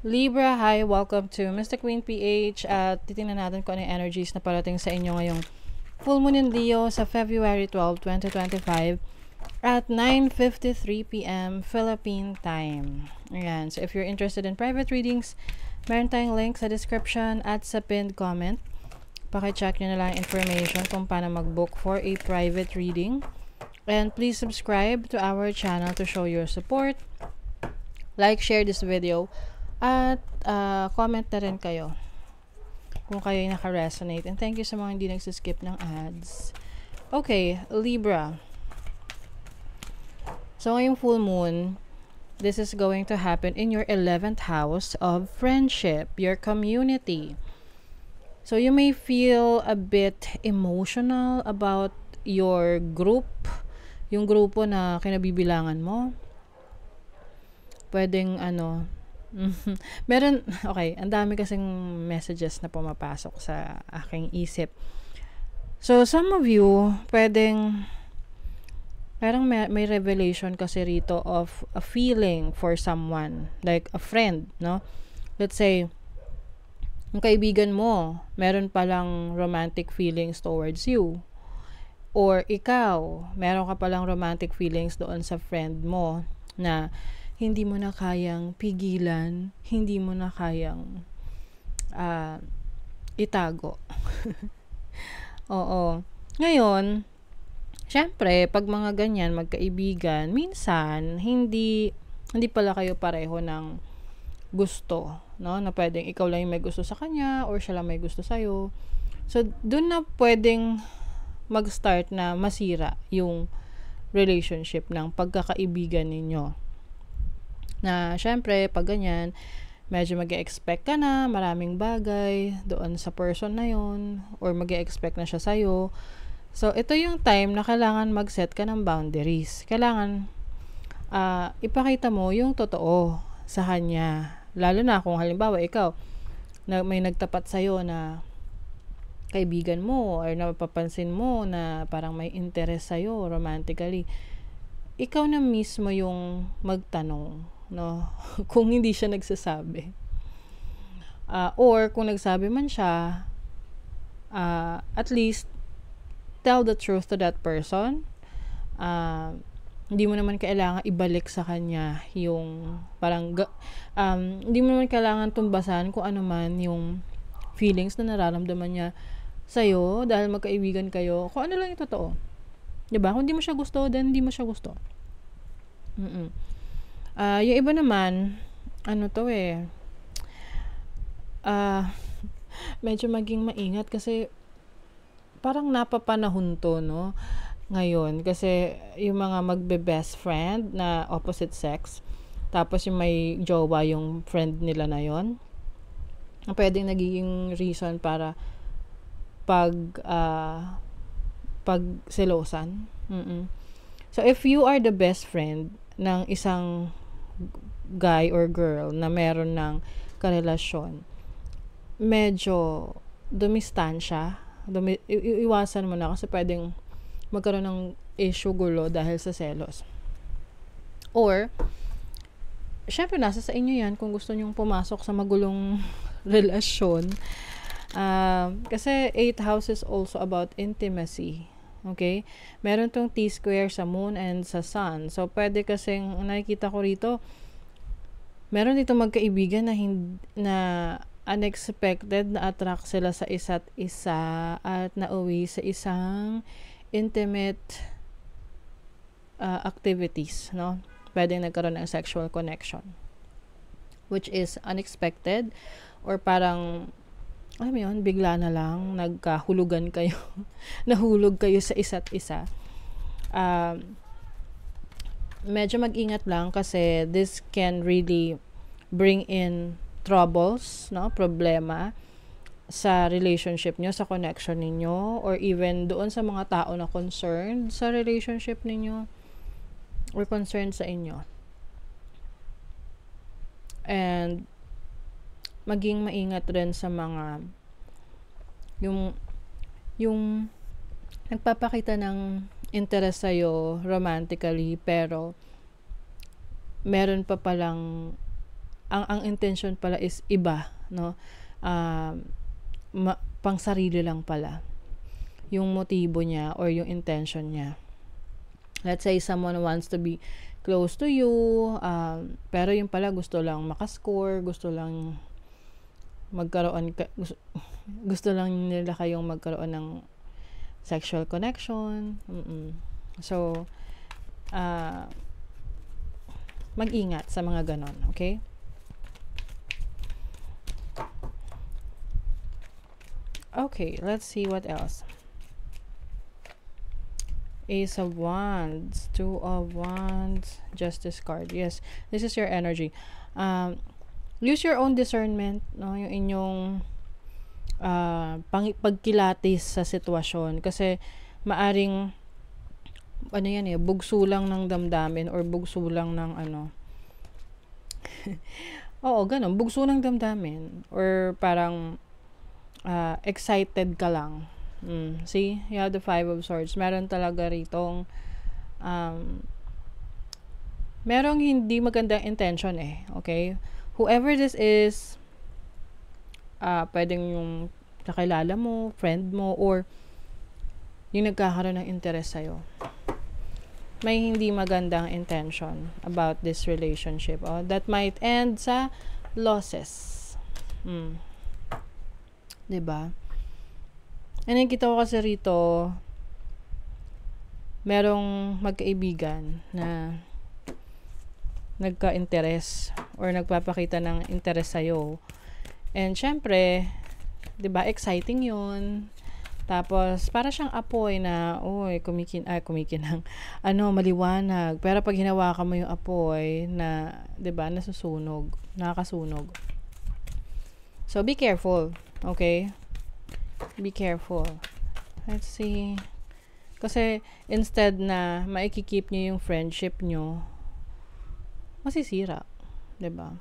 Libra, hi! Welcome to Mr. Queen PH at titingnan natin kung ano yung energies na parating sa inyo ngayong full moon in Leo sa February 12, 2025 at 9:53 p.m. Philippine time. Ayan. So if you're interested in private readings, meron tayong link sa description at sa pinned comment. Paki-check nyo na lang information kung paano mag-book for a private reading. And please subscribe to our channel to show your support. Like, share this video. At comment na rin kayo kung kayo yung naka-resonate. And thank you sa mga hindi nagsiskip ng ads. Okay, Libra. So, ngayong full moon, this is going to happen in your 11th house of friendship, your community. So, you may feel a bit emotional about your group, yung grupo na kinabibilangan mo. Pwedeng meron, okay, ang dami kasing messages na pumapasok sa aking isip. So, some of you, parang may revelation kasi rito of a feeling for someone, like a friend, no? Let's say, yung kaibigan mo, meron palang romantic feelings towards you. Or ikaw, meron ka palang romantic feelings doon sa friend mo na hindi mo na kayang pigilan, hindi mo na kayang itago. Oo. Ngayon, syempre, pag mga ganyan, magkaibigan, minsan, hindi pala kayo pareho ng gusto, no? Na pwedeng ikaw lang yung may gusto sa kanya, or siya lang may gusto sa'yo. So, dun na pwedeng mag-start na masira yung relationship ng pagkakaibigan ninyo. Na syempre, pag ganyan, medyo mag-e-expect ka na maraming bagay doon sa person na yon, or mag-e-expect na siya sa'yo. So, ito yung time na kailangan mag-set ka ng boundaries. Kailangan ipakita mo yung totoo sa kanya. Lalo na kung halimbawa ikaw, na may nagtapat sa'yo na kaibigan mo, or napapansin mo na parang may interest sa'yo romantically. Ikaw na mismo yung magtanong, no? Kung hindi siya nagsasabi. Or kung nagsabi man siya, at least tell the truth to that person. Hindi mo naman kailangan ibalik sa kanya yung parang hindi mo naman kailangan tumbasan kung ano man yung feelings na nararamdaman niya sa'yo dahil magkaibigan kayo. Kung ano lang yung totoo. Diba? Kung hindi mo siya gusto, then hindi mo siya gusto. Yung iba naman, medyo maging maingat kasi parang napapanahon to, no? Ngayon, kasi yung mga magbe-best friend na opposite sex, tapos yung may jowa yung friend nila na yon, pwedeng nagiging reason para pagselosan. So, if you are the best friend ng isang guy or girl na meron ng karelasyon, medyo dumistansya, iwasan mo na kasi pwedeng magkaroon ng issue, gulo dahil sa selos. Or, syempre nasa sa inyo yan kung gusto nyong pumasok sa magulong relasyon. Kasi 8th house is also about intimacy. Okay? Meron tong T-square sa moon and sa sun. So, pwede kasing, nakikita ko rito, meron dito magkaibigan na unexpected na attract sila sa isa't isa at nauwi sa isang intimate activities, no? Pwede nagkaroon ng sexual connection, which is unexpected, or parang alam mo yun, bigla na lang nagkahulugan kayo nahulog kayo sa isa't isa. Medyo mag-ingat lang kasi this can really bring in troubles, no? Problema sa relationship nyo, sa connection ninyo, or even doon sa mga tao na concerned sa relationship ninyo or concerned sa inyo. And maging maingat rin sa mga yung nagpapakita ng interest sa'yo romantically pero meron pa palang ang intention pala is iba, no? Pang sarili lang pala yung motibo niya or yung intention niya. Let's say someone wants to be close to you, pero yung pala gusto lang makascore, gusto lang magkaroon gusto lang nila kayong magkaroon ng sexual connection. So mag-ingat sa mga ganon, okay? Okay, let's see what else. Ace of Wands, Two of Wands, Justice card. Yes, this is your energy. Use your own discernment, no? Yung inyong pagkilatis sa sitwasyon. Kasi maaring ano yan bugso lang ng damdamin or bugso lang ng oo, ganun, bugso ng damdamin or parang excited ka lang. See, you have the Five of Swords. Meron talaga ritong merong hindi magandang intention okay? Whoever this is, pwedeng yung kakilala mo, friend mo, or yung nagkakaroon ng interest sa'yo. May hindi magandang intention about this relationship. That might end sa losses. Diba? And nakita ko kasi rito, merong magkaibigan na nagka-interest or nagpapakita ng interest sa'yo. And syempre, diba, exciting yun. Tapos, para siyang apoy na, kumikinang, maliwanag. Pero pag hinawakan mo yung apoy na, diba, nasusunog, nakakasunog. So, be careful, okay? Be careful. Let's see. Kasi, instead na maikikip nyo yung friendship nyo, masisira, diba?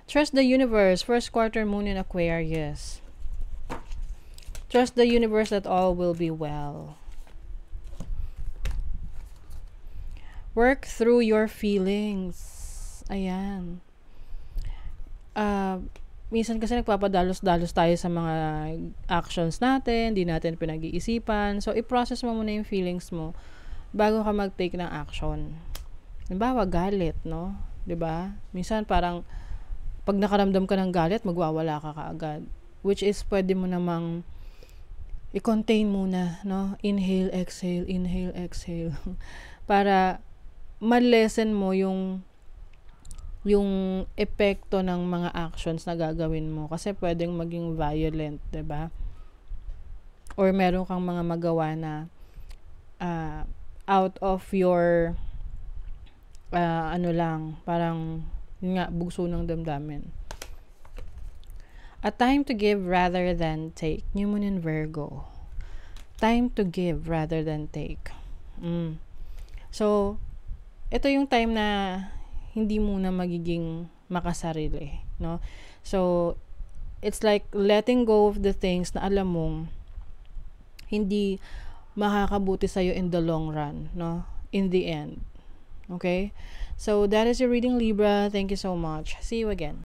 Trust the universe. First quarter moon in Aquarius. Trust the universe that all will be well. Work through your feelings. Ayan. Minsan kasi nagpapadalos-dalos tayo sa mga actions natin, di natin pinag-iisipan. So, i-process mo muna yung feelings mo bago ka mag-take ng action. Halimbawa, galit, no? Diba? Minsan parang pag nakaramdam ka ng galit, magwawala ka kaagad. Which is, pwede mo namang i-contain muna, no? Inhale, exhale. Para ma-lessen mo yung epekto ng mga actions na gagawin mo. Kasi pwedeng maging violent, diba? Or meron kang mga magawa na out of your parang bugso ng damdamin. A time to give rather than take. New Moon in Virgo. Time to give rather than take. So, ito yung time na hindi muna magiging makasarili, no? So, it's like letting go of the things na alam mong hindi makakabuti sa'yo in the long run, no? In the end. Okay? So, that is your reading, Libra. Thank you so much. See you again.